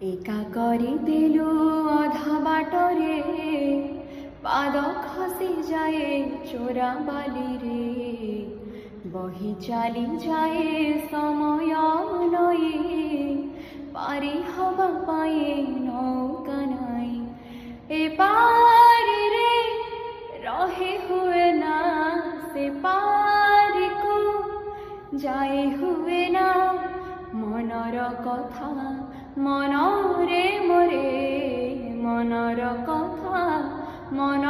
একা করে দিল অধা বাটরে পাদ খসি যায় চোরা বালি রে বহি চালি যায় সময় নয়ে পারি হবা পায়ে নৌকা নাই এ পারি রে রহে হুয়ে না সে পারি কো যাই হুয়ে না মনর কথা মনরে মোরে মনর কথা মন